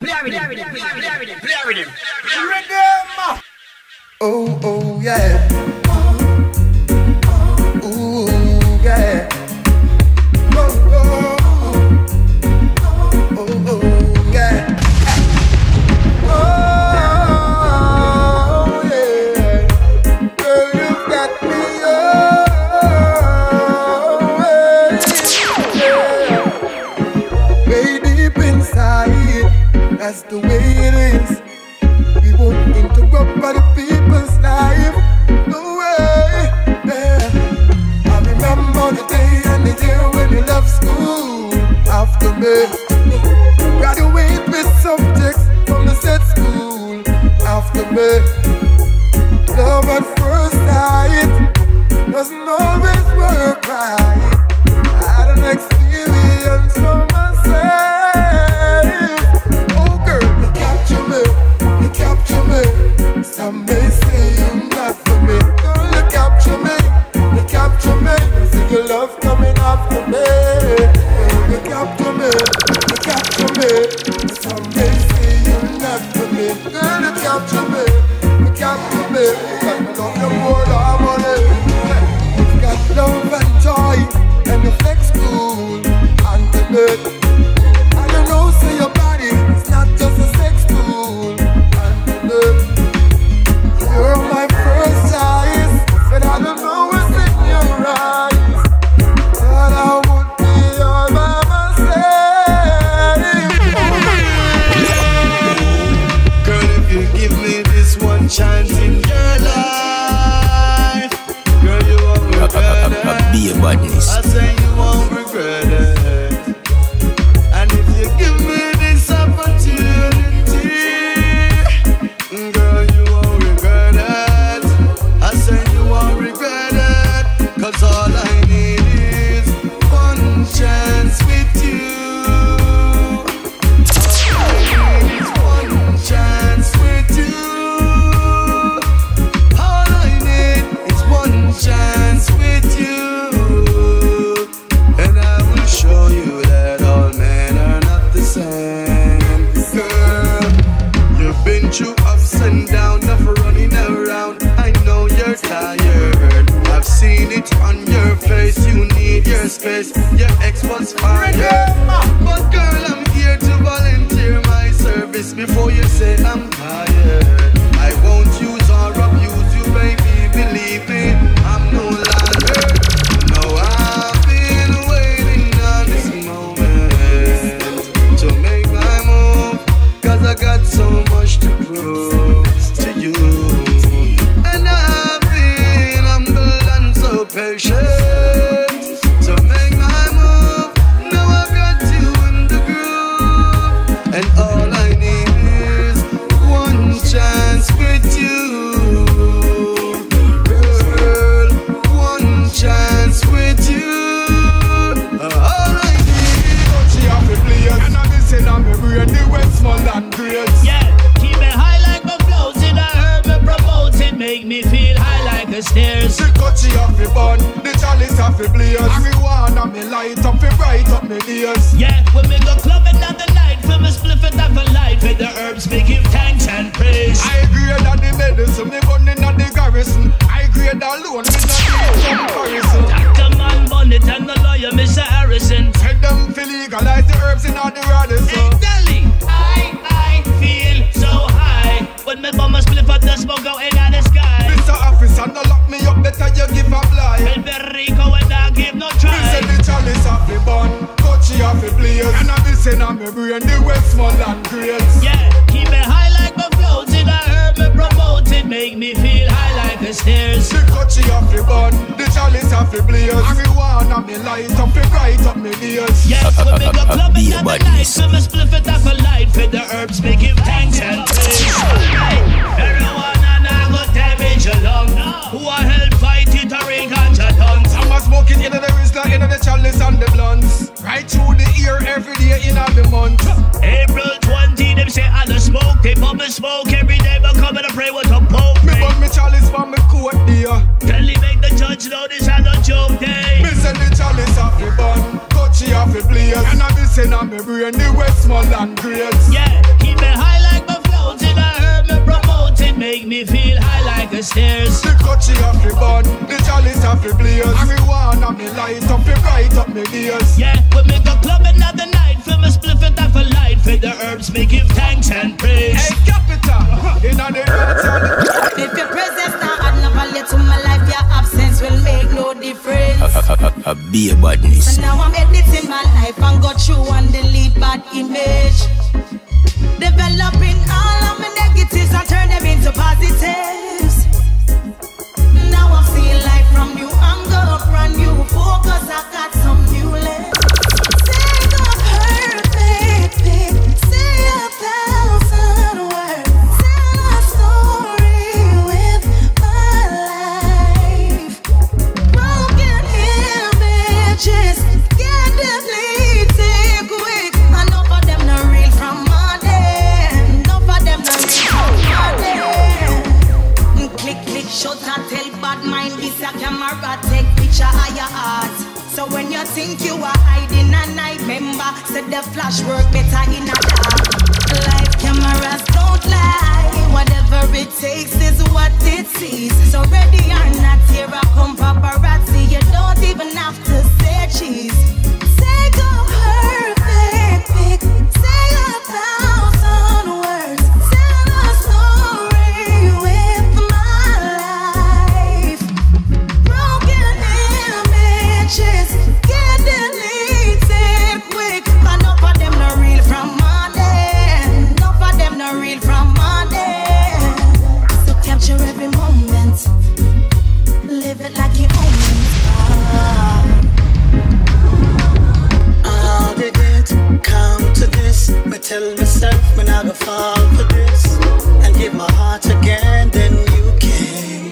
Play with him. Oh, yeah. Ooh, yeah. Oh, yeah. Oh, yeah. Girl, you got me, yeah. Way deep inside, that's the way it is. We won't interrupt other people's life. No way, yeah. I remember the day and the year when you left school. After me, graduate with subjects from the said school. After me, love at first sight doesn't always work right. I had an experience for myself. Oh girl, you capture me. Some may say you're not for me. Girl, you capture me. See your love coming after me. Girl, you capture me. Some may say you're not for me. Girl, you capture me. Got me love your more harmony. You got love and joy and you flex cool and the good. I don't know, say your body is not just a sex tool and the good. You're my first eyes, but I don't know what's in your eyes. Thought I would be all by myself. Girl, if you give me this one chance in your life, girl, you won't regret it. Be a badness. I say you won't regret it. And if you give me this opportunity, girl, you won't regret it. I say you won't regret it. Cause all I need is one chance with you. All I need is one chance with you. All I need is one chance with you. And I will show you that all men are not the same. Girl, you've been through ups and downs, enough running around. I know you're tired. I've seen it on your face. You need your space. Your ex was fired. But girl, I'm here to volunteer my service before you say I'm tired. I won't use or abuse you, baby. Believe me, I'm no longer. No, I've been waiting on this moment to make my move. Cause I got so much to prove to you. And I've been humble and so patient to make my move. Now I got you in the groove. And all I need is one chance with you. Girl, one chance with you. All I need. She have to play us. And I'm missing on my brain. The Westmoreland grades. Yeah, keep it high like my floating. I heard me promoting, make me feel high like the stairs. She cut she off the bun, the chalice off the blaze. Marijuana me light up, it bright up me days. Yeah, when we go clubbing at the night, for me spliff it up a light. With the herbs we give thanks and praise. I agree that the medicine, me gunning at the garrison. I agree alone, me not need comparison. Dr. Man Bonnet and the lawyer, Mr. Harrison. Said them fi legalize the herbs in all the Radisson. Hey, Delhi, I feel so high. When me bum a spliff up the smoke out in the sky. Mr. Officer, no lock me up, better you give a blind. El Perico and I give no try. Me say the chalice off the bun, cut she off the blaze. And I'm missing on my brain, the Westmoreland grades. Yeah, keep it high like my floating. I heard me promoting, make me feel high like the stairs. She cut she off the bun, the chalice off the blaze. Marijuana me light up, it bright up me days. Yeah, when we go clubbing at the night, so me spliff it up a light. For the herbs we give thanks and praise. Everyone and I go damage along. Who a help fight it or ain't got your tongues. I'm a smoking in the wristler, in the chalice and the blunts. Right through the ear every day in the month. April 20, them say I don't smoke. They bubble smoke every day, but come and pray what a poke. Me bun me chalice from me coat dear. Tell him make the judge know this and a joke day. Me say the chalice off the bun, cut she off the blaze. And I'm missing on me brain the Westmoreland grades. Yeah, keep make me feel high like a stairs. The coachy of the bun, the chalice of the blaze. Marijuana me light up, it bright up me ears. Yeah, we make a club another night. Fill my spliff it up a light. For the herbs, me give thanks and praise. Hey, capital, in the earth. If your presence not add no value to my life, your absence will make no difference. Be a badness. So now I'm editing my life and go through and delete bad image. Developing all of my negatives and turn them into positives. Now I'm seeing life from new angle, brand new focus. I got some new lens. Say the perfect pic, say 1,000 words. Tell a story with my life. Broken images get deleted quick. Enough of them not real from Monday. Enough of them not real from Monday. Click, click, shut and tell bad mind. This a camera take picture of your heart. So when you think you are hiding a night, remember, said the flash work better in a dark. Live cameras don't lie. Whatever it takes is what it sees. So ready or not, here I come paparazzi. You don't even have to say cheese. Take a perfect pic, say 1,000 words. Tell a story with my life. Broken images get deleted quick. Enough of them not real from Monday. Enough of them not real from Monday. So capture every moment, live it like you own it. How did it come to this? Me tell myself me not gonna fall for this, and give my heart again, then you came.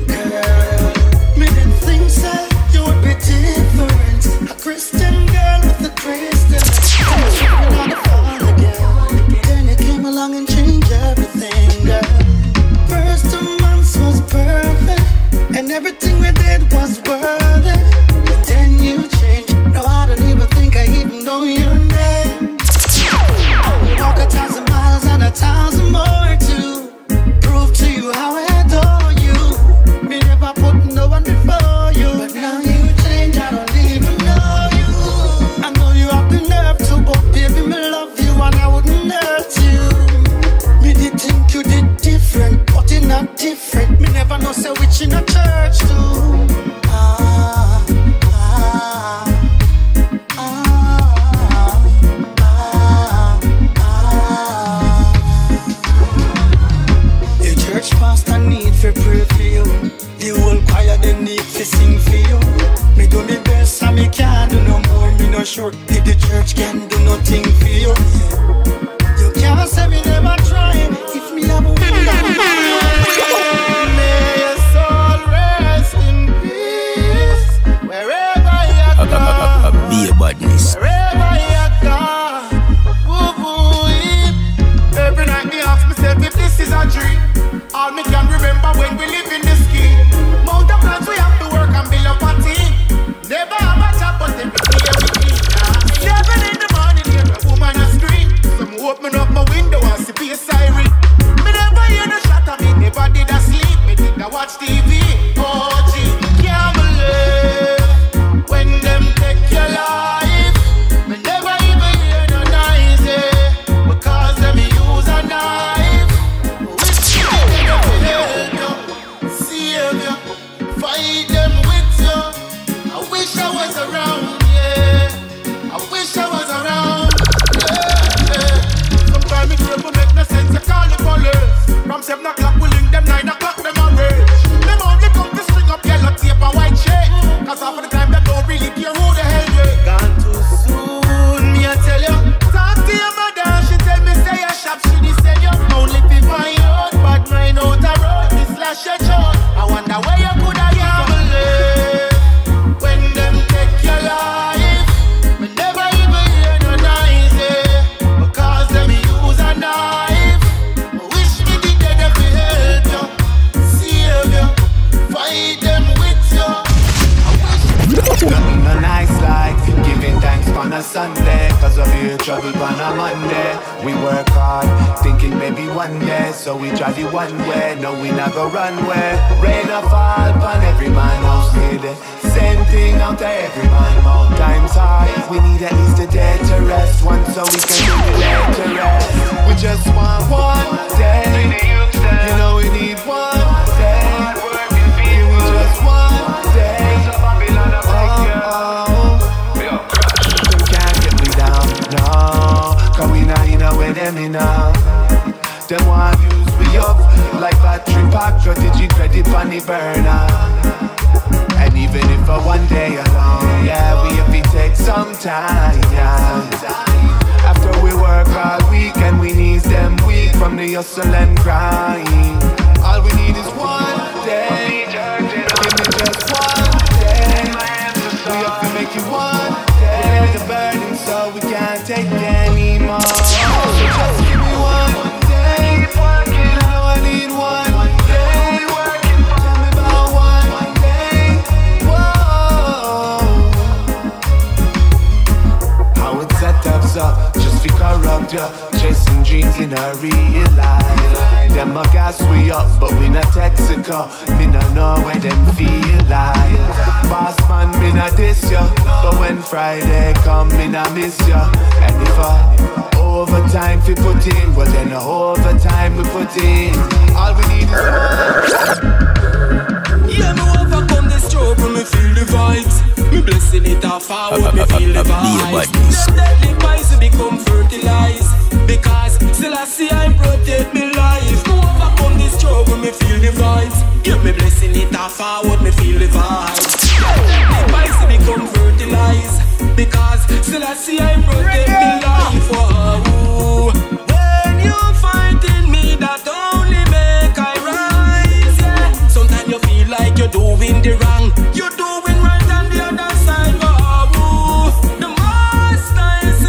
Girl, me didn't think so, you would be different. A Christian girl with a Christian. I'm not a fall again. Then you came along and changed everything, girl. First 2 months was perfect, and everything we did was worth it. And then you changed. No, I don't even think I even know your name. Walk 1,000 miles and 1,000 more to prove to you how I adore you. Me never put no one before you, but now you change. I don't even know you. I know you have the We work hard, thinking maybe one day, so we drive you one way. No, we not go run way. Rain or fall upon every man house need it. Same thing out there, every man more times hard. We need at least a day to rest, one so we can get to rest. We just want one day, you know we need one day. We just one day. Them can't get me down, no, cause we not in a way them enough. Them want use we up like battery pack, strategy credit on the burner. And even if for one day alone, yeah, we have to take some time, yeah. After we work all week and we need them weak from the hustle and grind. All we need is one day, give me just one day. We have to make you one day. The burden so we can't take anymore. So just give me one day. You know I need one day. Tell me about one day. Whoa. How it set us up just to corrupt ya. Chasing dreams in a real life. Them a gas we up, but we not Texaco. Me not know where them feel like. Boss man, me not diss ya, but when Friday come, me not miss ya. And if overtime fi put in, well then overtime we put in. All we need is yeah, me overcome the struggle, me feel the vibes. Me blessing it off forward, me feel the vibes. Them deadly vibes become fertilized, because still I see I protect me life. Me overcome the struggle, me feel the vibes. Yeah, me blessing it off forward, me feel the vibes. Deadly vibes become fertilized, because still I see I protect me life. Oh, when you fighting me, that only make I rise. Yeah. Sometimes you feel like you're doing the wrong, you're doing right on the other side. Oh, the master is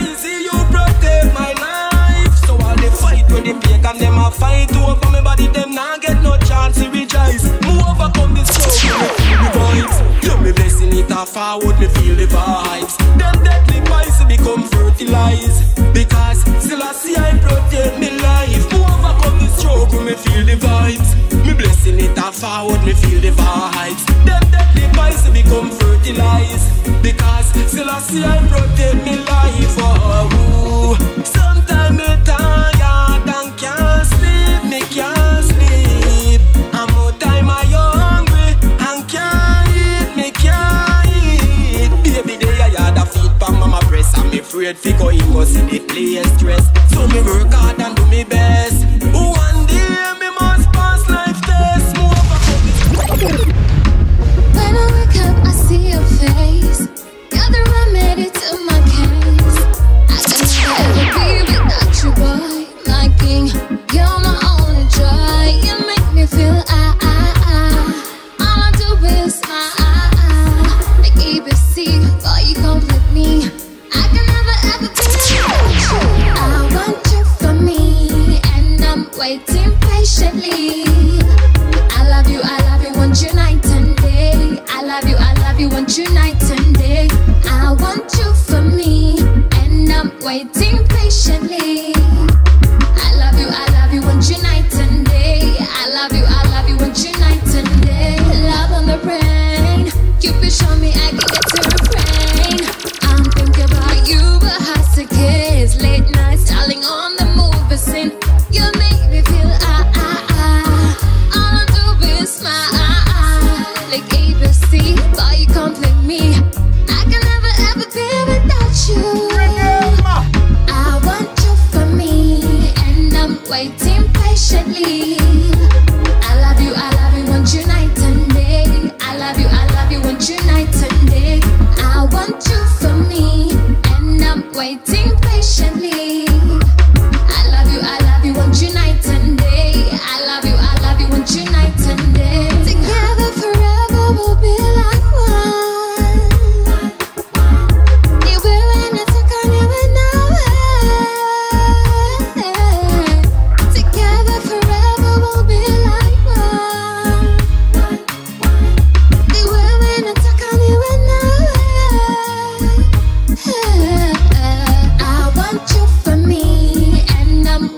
easy, you protect my life. So all the fight with the pagan, them a fight over me body, them not get no chance to rejoice. Move overcome this struggle, me feel the vibes. You me blessing it off forward, me feel the vibes. Them deadly vibes become fertilized, because still I see I protect me life. Move overcome this struggle, me feel the vibes. Me blessing it off forward, me feel the vibes. Them deadly vibes become fertilized, because still I see I protect me life. Oh, sometimes me tired and can't sleep, me can't sleep. And more time I hungry and can't eat, me can't eat. Baby day I had a feet from mama breast, and me afraid fi go in go see the place stress. So me work hard and do me best. One day me must pass life test. Move overcome this. When I wake up, I see your face. You're the remedy to my case. I can never be without you, boy. My king, you're my only joy. You make me feel all I do is smile. Like ABC, boy, you complete me. I can never ever be without you. I want you for me, and I'm waiting patiently. I love you, want you night and day. I love you, want you night and day. I want you for me, and I'm waiting patiently. I love you, want you night and day. I love you, want you night and day. Love on the brain, Cupid show me I can get to refrain. I'm thinking about you, but hard to kiss. Late nights, darling, on the movie scene. You make me feel all I do is smile. Like ABC, boy, you complete me. I can never ever be without you. I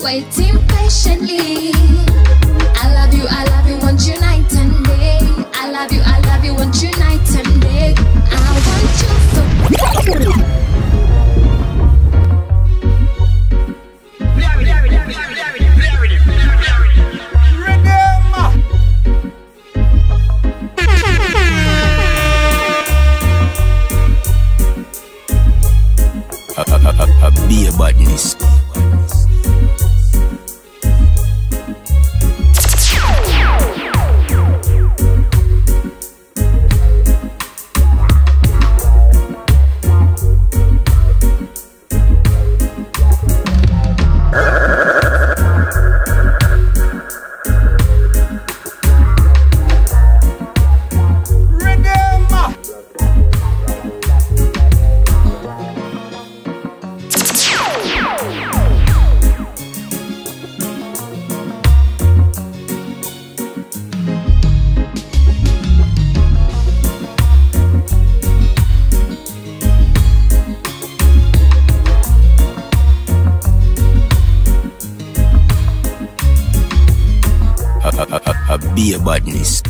waiting patiently. I love you, want you night and day. I love you, want you night and day. I want you so. Be a badness. Be a badness.